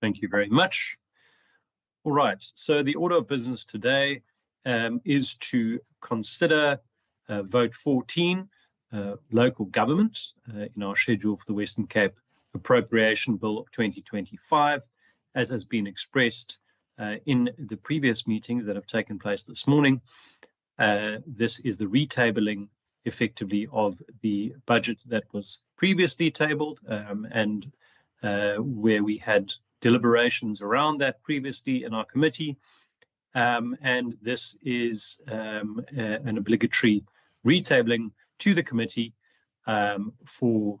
Thank you very much. All right, so the order of business today is to consider vote 14, local government, in our schedule for the Western Cape Appropriation Bill of 2025, as has been expressed in the previous meetings that have taken place this morning. This is the retabling, effectively, of the budget that was previously tabled and where we had deliberations around that previously in our committee. And this is an obligatory retabling to the committee for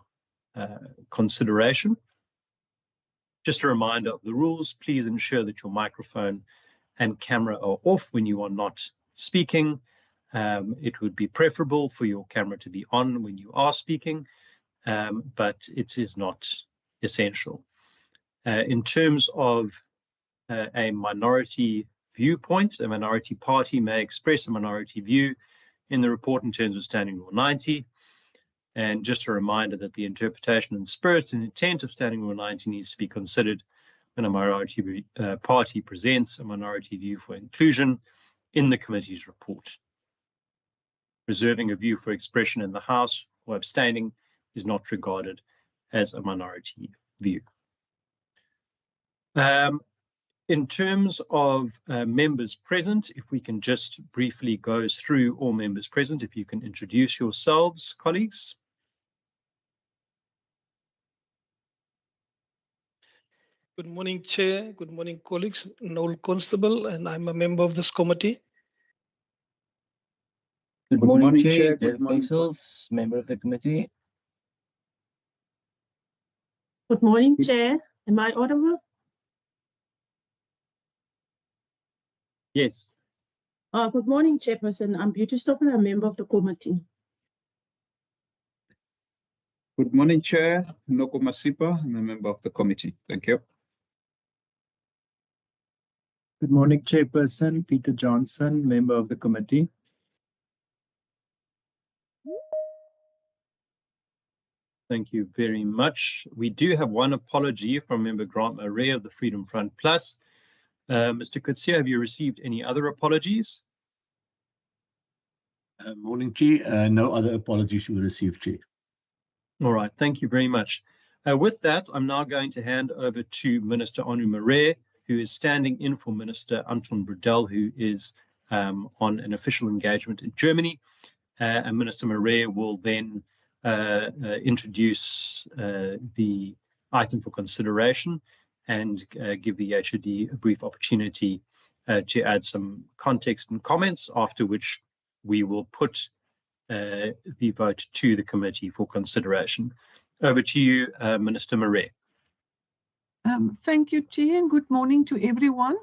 consideration. Just a reminder of the rules: please ensure that your microphone and camera are off when you are not speaking. It would be preferable for your camera to be on when you are speaking, but it is not essential. In terms of a minority viewpoint, a minority party may express a minority view in the report in terms of Standing Rule 90. And just a reminder that the interpretation and spirit and intent of Standing Rule 90 needs to be considered when a minority party presents a minority view for inclusion in the committee's report. Reserving a view for expression in the House or abstaining is not regarded as a minority view. In terms of members present, if we can just briefly go through all members present, if you can introduce yourselves, colleagues. Good morning, Chair. Good morning, colleagues. Noel Constable, and I'm a member of this committee. Good morning, Chair. Good morning, member of the committee. Good morning, Chair. Am I audible? Yes. Good morning, Chairperson. I'm Beauty Stopper, a member of the committee. Good morning, Chair. Noko Masipa, I'm a member of the committee. Thank you. Good morning, Chairperson. Peter Johnson, member of the committee. Thank you very much. We do have one apology from Member Grant Murray of the Freedom Front Plus. Mr. Kutsia, have you received any other apologies? Morning, Chair. No other apologies were received, Chair. All right, thank you very much. With that, I'm now going to hand over to Minister Anu Murray, who is standing in for Minister Anton Brudel, who is on an official engagement in Germany. And Minister Murray will then introduce the item for consideration and give the HOD a brief opportunity to add some context and comments, after which we will put the vote to the committee for consideration. Over to you, Minister Murray. Thank you, Chair, and good morning to everyone.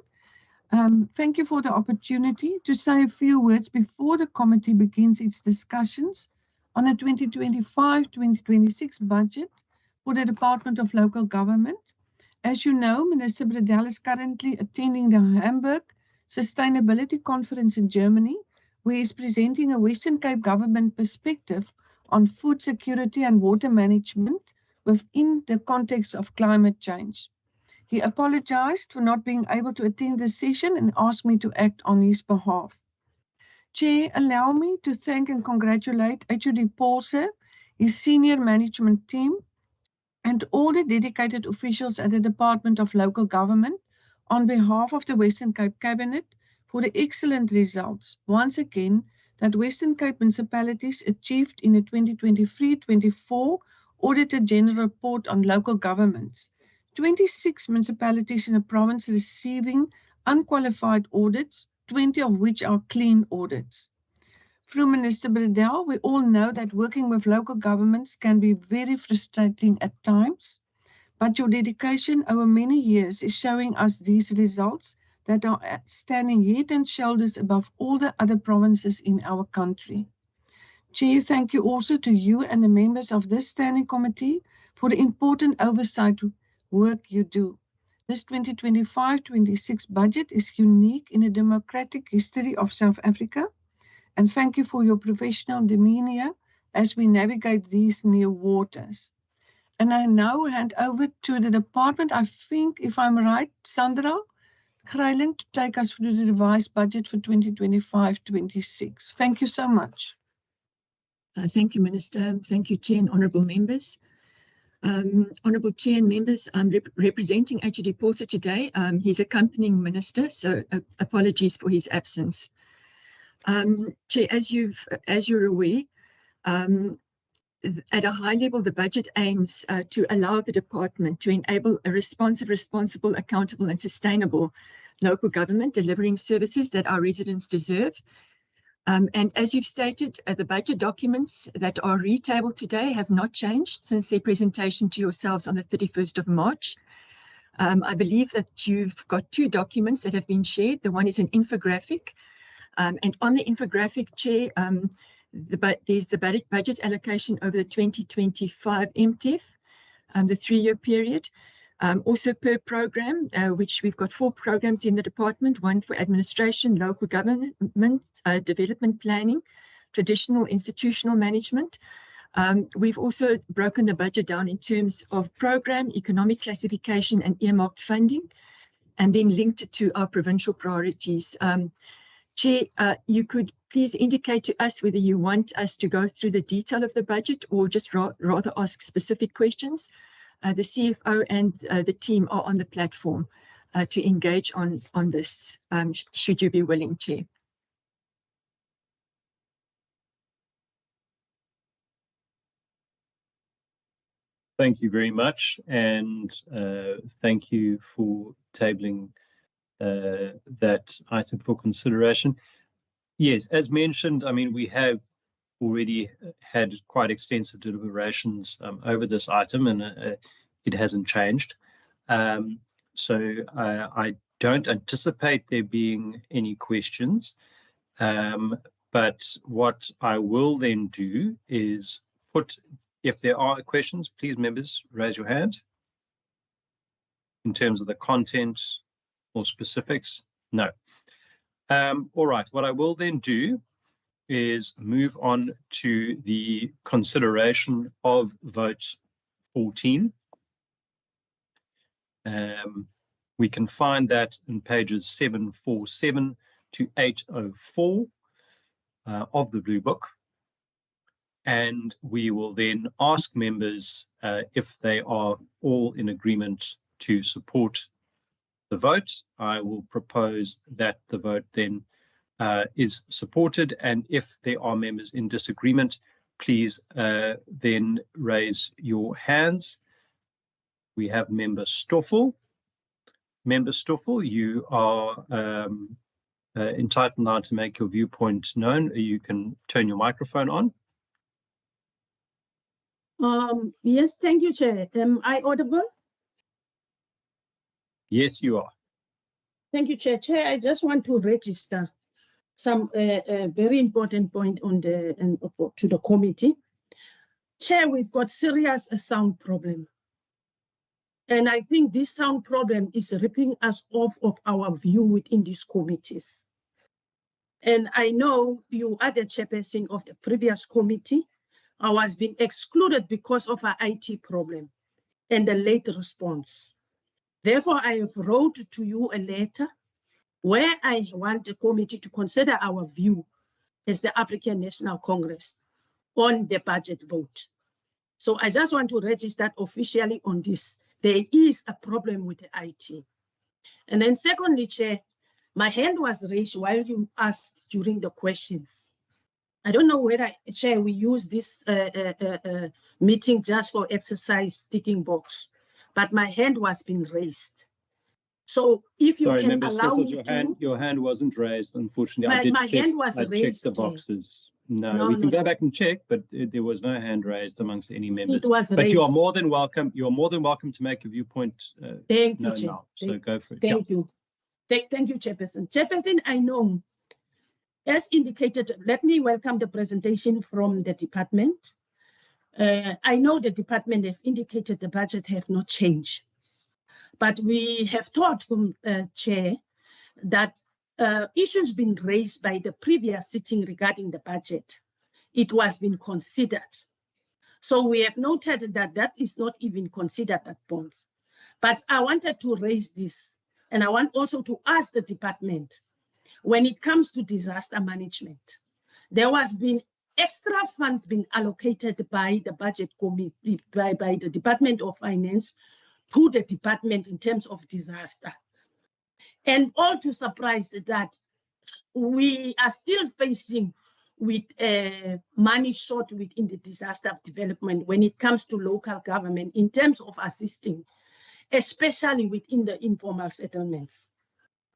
Thank you for the opportunity to say a few words before the committee begins its discussions on a 2025-2026 budget for the Department of Local Government. As you know, Minister Brudel is currently attending the Hamburg Sustainability Conference in Germany, where he is presenting a Western Cape government perspective on food security and water management within the context of climate change. He apologized for not being able to attend this session and asked me to act on his behalf. Chair, allow me to thank and congratulate HOD Paulse, his senior management team, and all the dedicated officials at the Department of Local Government on behalf of the Western Cape Cabinet for the excellent results, once again, that Western Cape municipalities achieved in the 2023-24 Auditor General Report on Local Governments. 26 municipalities in the province receiving unqualified audits, 20 of which are clean audits. Through Minister Brudel, we all know that working with local governments can be very frustrating at times, but your dedication over many years is showing us these results that are standing head and shoulders above all the other provinces in our country. Chair, thank you also to you and the members of this standing committee for the important oversight work you do. This 2025-26 budget is unique in the democratic history of South Africa, and thank you for your professional demeanor as we navigate these new waters. And I now hand over to the department. I think, if I'm right, Sandra Greiling, to take us through the revised budget for 2025-26. Thank you so much. Thank you, Minister. Thank you, Chair and honourable members. Honourable Chair and members, I'm representing HUD Porter today. He's accompanying Minister, so apologies for his absence. Chair, as you're aware, at a high level, the budget aims to allow the department to enable a responsive, responsible, accountable and sustainable local government delivering services that our residents deserve. And as you've stated, the budget documents that are retabled today have not changed since their presentation to yourselves on the 31st of March. I believe that you've got two documents that have been shared. The one is an infographic. And on the infographic, Chair, there's the budget allocation over the 2025 MTEF, the 3-year period. Also per program, which we've got 4 programs in the department, one for administration, local government, development planning, traditional institutional management. We've also broken the budget down in terms of program, economic classification and earmarked funding, and then linked to our provincial priorities. Chair, you could please indicate to us whether you want us to go through the detail of the budget or just rather ask specific questions. The CFO and the team are on the platform to engage on this, should you be willing, Chair. Thank you very much, and thank you for tabling that item for consideration. Yes, as mentioned, I mean, we have already had quite extensive deliberations over this item, and it hasn't changed. So I don't anticipate there being any questions. But what I will then do is put, if there are questions, please, members, raise your hand. In terms of the content or specifics, no. All right, what I will then do is move on to the consideration of vote 14. We can find that in pages 747 to 804 of the Blue Book. And we will then ask members if they are all in agreement to support the vote. I will propose that the vote then is supported, and if there are members in disagreement, please then raise your hands. We have Member Stoffel. Member Stoffel, you are entitled now to make your viewpoint known. You can turn your microphone on. Yes, thank you, Chair. Am I audible? Yes, you are. Thank you, Chair. Chair, I just want to register some very important point on the to the committee. Chair, we've got serious sound problem. And I think this sound problem is ripping us off of our view within these committees. And I know you are the chairperson of the previous committee. I was being excluded because of our IT problem and the late response. Therefore, I have wrote to you a letter where I want the committee to consider our view as the African National Congress on the budget vote. So I just want to register officially on this. There is a problem with the IT. And then secondly, Chair, my hand was raised while you asked during the questions. I don't know whether, Chair, we use this meeting just for exercise ticking box, but my hand was being raised. So if you Sorry, can Member allow Stoffels, me your hand wasn't raised, unfortunately. my hand was I checked raised, the Chair. boxes. No, we can go back and check, but there was no hand raised amongst any members. It was but you are raised. more than welcome. You are more than welcome to make a viewpoint. Thank you, No, Chair. now. So go for it. Thank you. Thank you, Chairperson. Chairperson, I know, as indicated, let me welcome the presentation from the department. I know the department have indicated the budget have not changed, but we have thought, Chair, that issues been raised by the previous sitting regarding the budget. It was being considered. So we have noted that that is not even considered at bonds. But I wanted to raise this, and I want also to ask the department, when it comes to disaster management, there has been extra funds being allocated by the budget committee, by the Department of Finance to the department in terms of disaster. And all to surprise that we are still facing with money short within the disaster development when it comes to local government in terms of assisting, especially within the informal settlements.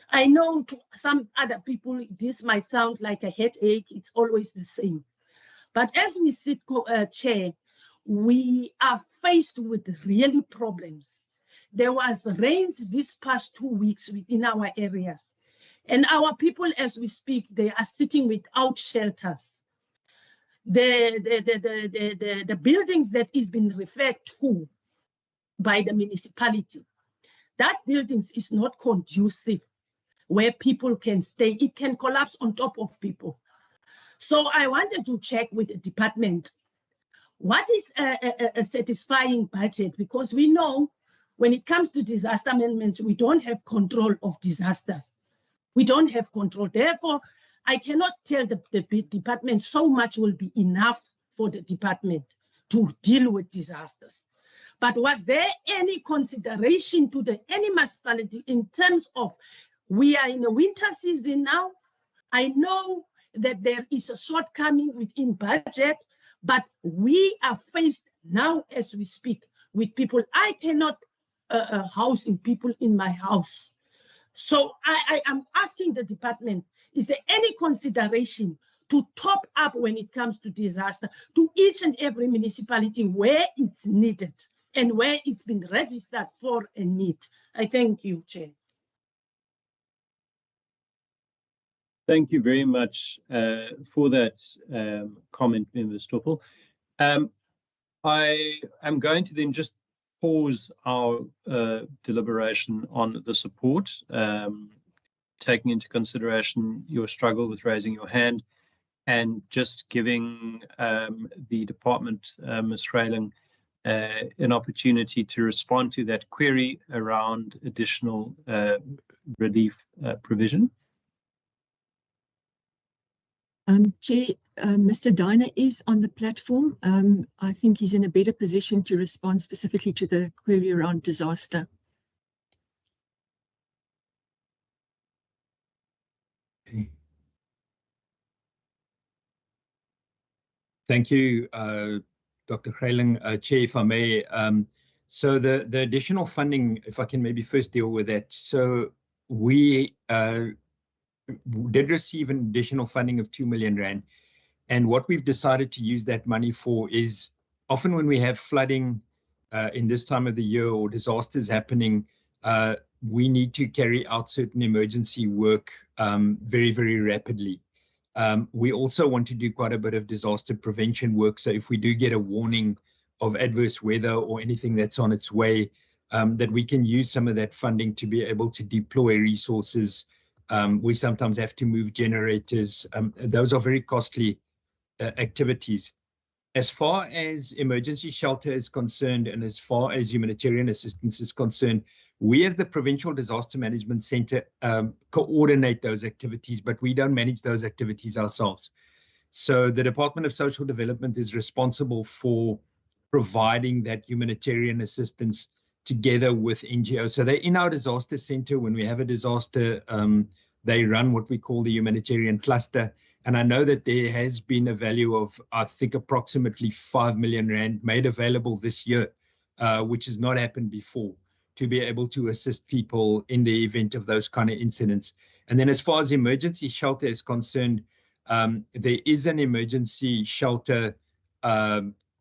I know to some other people, this might sound like a headache. It's always the same. But as we sit, Chair, we are faced with really problems. There was rains this past 2 weeks within our areas. And our people, as we speak, they are sitting without shelters. The buildings that is being referred to by the municipality, that buildings is not conducive where people can stay. It can collapse on top of people. So I wanted to check with the department, what is a satisfying budget? Because we know when it comes to disaster management, we don't have control of disasters. We don't have control. Therefore, I cannot tell the department so much will be enough for the department to deal with disasters. But was there any consideration to any municipality in terms of, we are in the winter season now. I know that there is a shortcoming within budget, but we are faced now as we speak with people. I cannot housing people in my house. So I am asking the department, is there any consideration to top up when it comes to disaster to each and every municipality where it's needed and where it's been registered for a need? I thank you, Chair. Thank you very much for that comment, Member Stoffel. I am going to then just pause our deliberation on the support, taking into consideration your struggle with raising your hand, and just giving the department, Ms. Freiling, an opportunity to respond to that query around additional relief provision. Chair, Mr. Diner is on the platform. I think he's in a better position to respond specifically to the query around disaster. Thank you, Dr. Freiling. Chair, if I may. So the additional funding, if I can maybe first deal with that. So we did receive an additional funding of 2 million rand. And what we've decided to use that money for is, often when we have flooding in this time of the year or disasters happening, we need to carry out certain emergency work very, very rapidly. We also want to do quite a bit of disaster prevention work. So if we do get a warning of adverse weather or anything that's on its way, that we can use some of that funding to be able to deploy resources. We sometimes have to move generators. Those are very costly activities. As far as emergency shelter is concerned, and as far as humanitarian assistance is concerned, we as the Provincial Disaster Management Centre coordinate those activities, but we don't manage those activities ourselves. So the Department of Social Development is responsible for providing that humanitarian assistance together with NGOs. So they're in our disaster centre. When we have a disaster, they run what we call the humanitarian cluster. And I know that there has been a value of, I think, approximately 5 million rand made available this year, which has not happened before, to be able to assist people in the event of those kind of incidents. And then as far as emergency shelter is concerned, there is an emergency shelter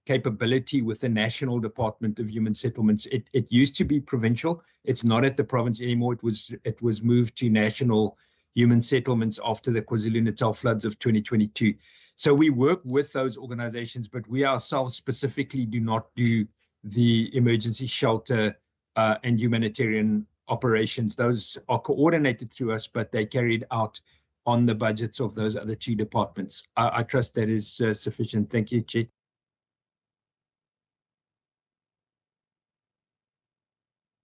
capability with the National Department of Human Settlements. It used to be provincial. It's not at the province anymore. It was moved to National Human Settlements after the KwaZulu-Natal floods of 2022. So we work with those organizations, but we ourselves specifically do not do the emergency shelter and humanitarian operations. Those are coordinated through us, but they're carried out on the budgets of those other two departments. I trust that is sufficient. Thank you, Chair.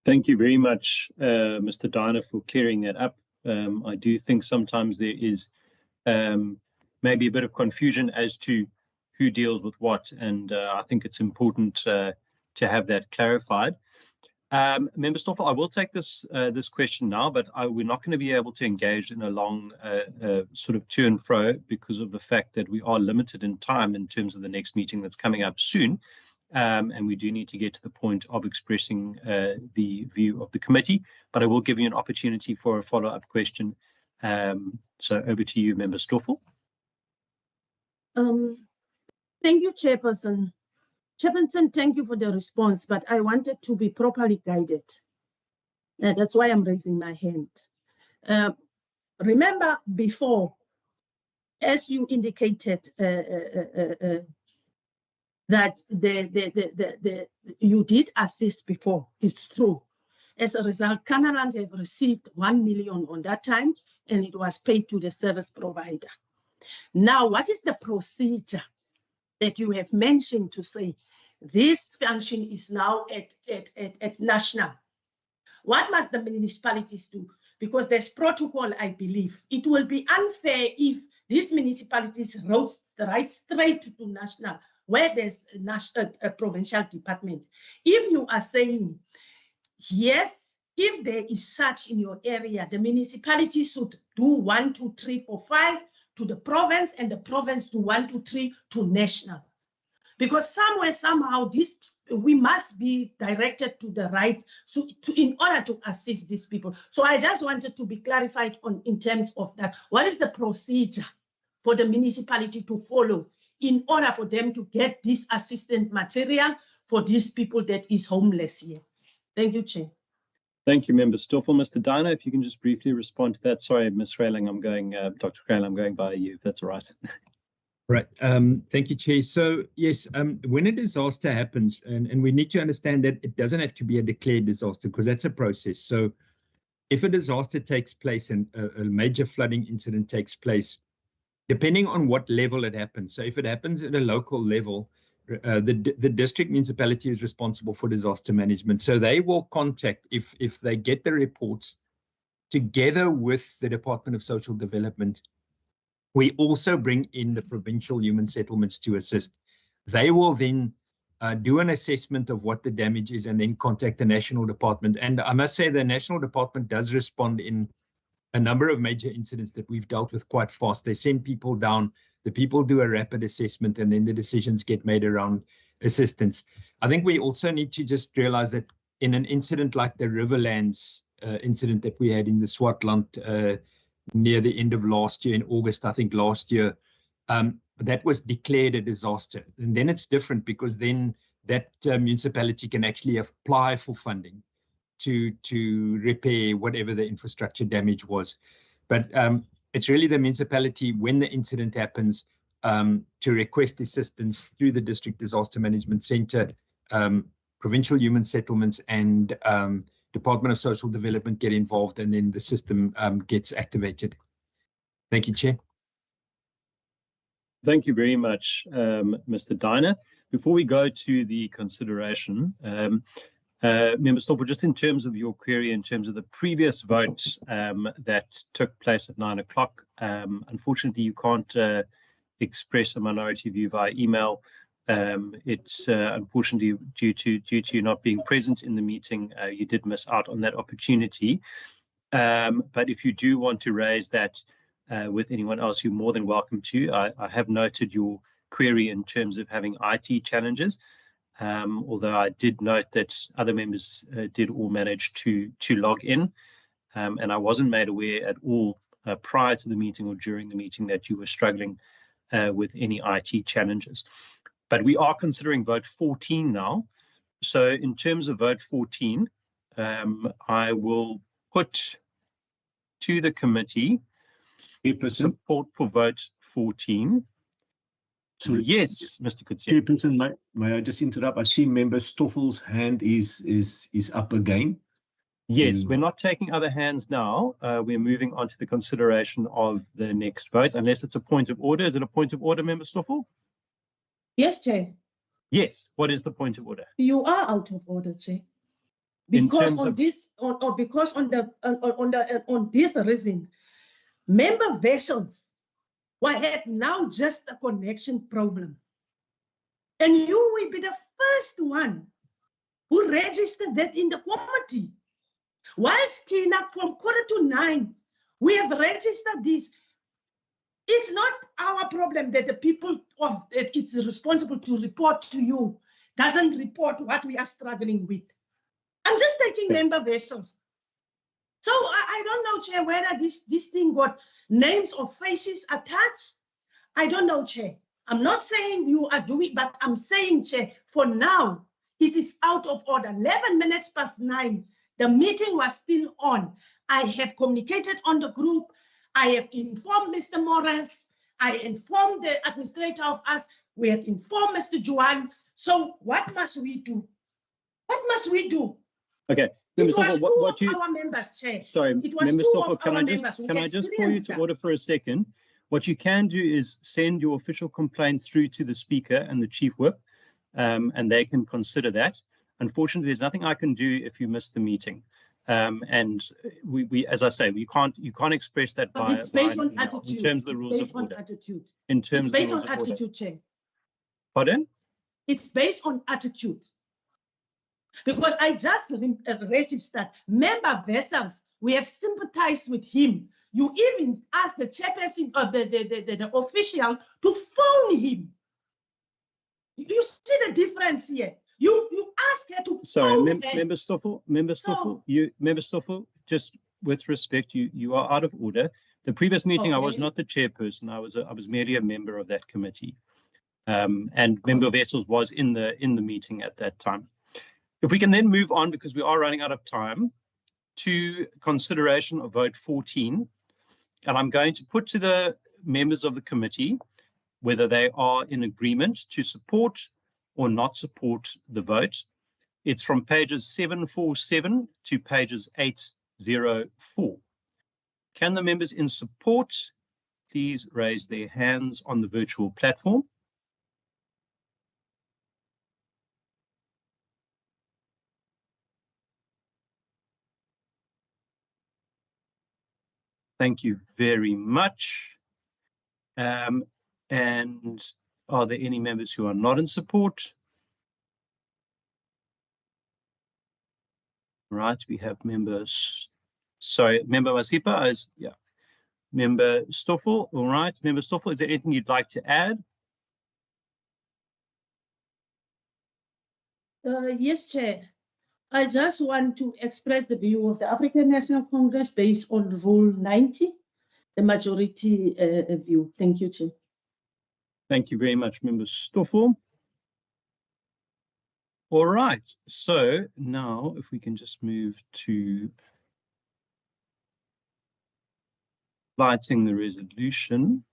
Thank you very much, Mr. Diner, for clearing that up. I do think sometimes there is maybe a bit of confusion as to who deals with what, and I think it's important to have that clarified. Member Stoffel, I will take this question now, but we're not going to be able to engage in a long sort of to and fro because of the fact that we are limited in time in terms of the next meeting that's coming up soon. And we do need to get to the point of expressing the view of the committee, but I will give you an opportunity for a follow-up question. So over to you, Member Stoffel. Thank you, Chairperson. Chairperson, thank you for the response, but I wanted to be properly guided. That's why I'm raising my hand. Remember before, as you indicated, that you did assist before, it's true. As a result, Canaland have received 1 million on that time, and it was paid to the service provider. Now, what is the procedure that you have mentioned to say this function is now at national? What must the municipalities do? Because there's protocol, I believe. It will be unfair if these municipalities write straight to national, where there's a provincial department. If you are saying, yes, if there is such in your area, the municipality should do 1, 2, 3, 4, 5 to the province, and the province do 1, 2, 3 to national. Because somewhere, somehow, we must be directed to the right in order to assist these people. So I just wanted to be clarified in terms of that. What is the procedure for the municipality to follow in order for them to get this assistance material for these people that is homeless here? Thank you, Chair. Thank you, Member Stoffel. Mr. Diner, if you can just briefly respond to that. Sorry, Ms. Railing, Dr. Railing, I'm going by you, if that's all right. Right. Thank you, Chair. So, yes, when a disaster happens, and we need to understand that it doesn't have to be a declared disaster because that's a process. So if a disaster takes place and a major flooding incident takes place, depending on what level it happens. So if it happens at a local level, the district municipality is responsible for disaster management. So they will contact, if they get the reports, together with the Department of Social Development. We also bring in the Provincial Human Settlements to assist. They will then do an assessment of what the damage is and then contact the National Department. And I must say the National Department does respond in a number of major incidents that we've dealt with quite fast. They send people down, the people do a rapid assessment, and then the decisions get made around assistance. I think we also need to just realize that in an incident like the Riverlands incident that we had in the Swartland near the end of last year, in August, I think last year, that was declared a disaster. And then it's different because then that municipality can actually apply for funding to repair whatever the infrastructure damage was. But it's really the municipality, when the incident happens, to request assistance through the District Disaster Management Centre, Provincial Human Settlements and Department of Social Development get involved, and then the system gets activated. Thank you, Chair. Thank you very much, Mr. Diner. Before we go to the consideration, Member Stoffel, just in terms of your query, in terms of the previous vote that took place at 9 o'clock, unfortunately, you can't express a minority view via email. It's unfortunately due to you not being present in the meeting, you did miss out on that opportunity. But if you do want to raise that with anyone else, you're more than welcome to. I have noted your query in terms of having IT challenges, although I did note that other members did all manage to log in, and I wasn't made aware at all prior to the meeting or during the meeting that you were struggling with any IT challenges. But we are considering vote 14 now. So in terms of vote 14, I will put to the committee support for vote 14. So yes, Mr. Kutsia. Chairperson, may I just interrupt? I see Member Stoffel's hand is up again. Yes, we're not taking other hands now. We're moving on to the consideration of the next vote, unless it's a point of order. Is it a point of order, Member Stoffel? Yes, Chair. Yes. What is the point of order? You are out of order, Chair. because terms on of- this, or because on this reason, member vessels had now just a connection problem, and you will be the first one who registered that in the committee. Whilst Tina, from 8:45, we have registered this. It's not our problem that the people of that it's responsible to report to you doesn't report what we are struggling with. I'm just taking member vessels. So I don't know, Chair, whether this thing got names or faces attached. I don't know, Chair. I'm not saying you are doing, but I'm saying, Chair, for now, it is out of order. 11 minutes past 9, the meeting was still on. I have communicated on the group. I have informed Mr. Morris. I informed the administrator of us. We have informed Mr. Juan. So what must we do? What must we do? Okay. It Member was Stoffel, two of our members, Chair. Sorry, It was Member two Stoffel, of our members who can I just call you experienced to that. order for a second? What you can do is send your official complaint through to the Speaker and the Chief Whip, and they can consider that. Unfortunately, there's nothing I can do if you miss the meeting. And we, as I say, you can't express that But via it's based via on email attitude. in terms of the It's rules based of on order. attitude. In terms It's of the based rules on of order. attitude, Chair. Pardon? It's based on attitude. Because I just registered member vessels. We have sympathized with him. You even asked the chairperson of the official to phone him. You see the difference here. You ask her to Sorry, phone her. Member Stoffel, just with respect, you are out of order. The previous meeting, I was Okay. not the chairperson. I was merely a member of that committee. And Member Vessels was in the meeting at that time. If we can then move on, because we are running out of time, to consideration of vote 14. And I'm going to put to the members of the committee whether they are in agreement to support or not support the vote. It's from pages 747 to pages 804. Can the members in support please raise their hands on the virtual platform? Thank you very much. And are there any members who are not in support? Right, we have members. Sorry, Member Masipa, yeah. Member Stoffel, all right. Member Stoffel, is there anything you'd like to add? Yes, Chair. I just want to express the view of the African National Congress based on Rule 90, the majority view. Thank you, Chair. Thank you very much, Member Stoffel. All right, so now if we can just move to lighting the resolution.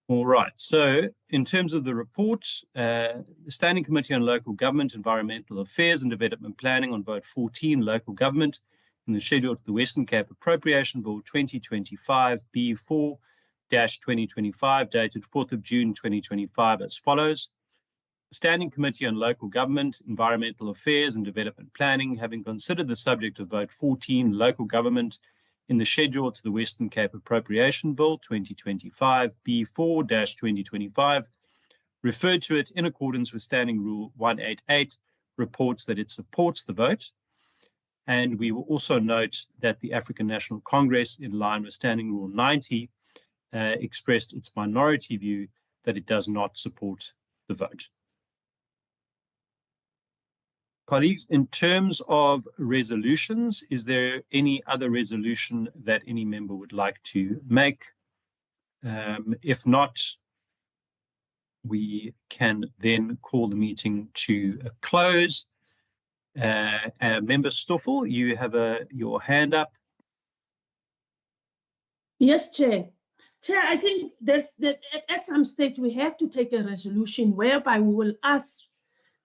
All right, so in terms of the report, the Standing Committee on Local Government, Environmental Affairs and Development Planning on vote 14, local government, in the schedule to the Western Cape Appropriation Bill 2025 B4-2025, dated 4th of June 2025 as follows. The Standing Committee on Local Government, Environmental Affairs and Development Planning, having considered the subject of vote 14, local government, in the schedule to the Western Cape Appropriation Bill 2025 B4-2025, referred to it in accordance with Standing Rule 188, reports that it supports the vote. And we will also note that the African National Congress, in line with Standing Rule 90, expressed its minority view that it does not support the vote. Colleagues, in terms of resolutions, is there any other resolution that any member would like to make? If not, we can then call the meeting to a close. Member Stoffel, you have your hand up. Yes, Chair. Chair, I think at some stage we have to take a resolution whereby we will ask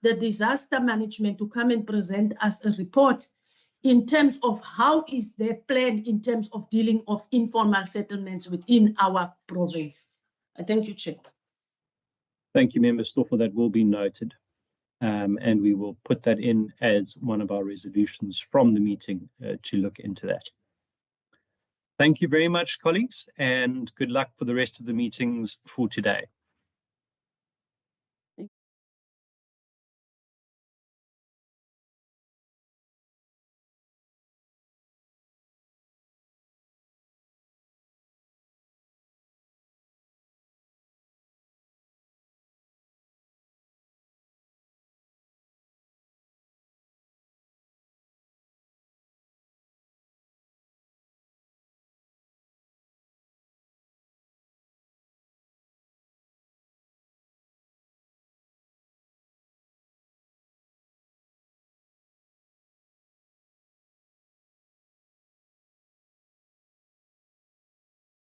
the disaster management to come and present us a report in terms of how is their plan in terms of dealing of informal settlements within our province. I thank you, Chair. Thank you, Member Stoffel. That will be noted. and we will put that in as one of our resolutions from the meeting to look into that. Thank you very much, colleagues, and good luck for the rest of the meetings for today.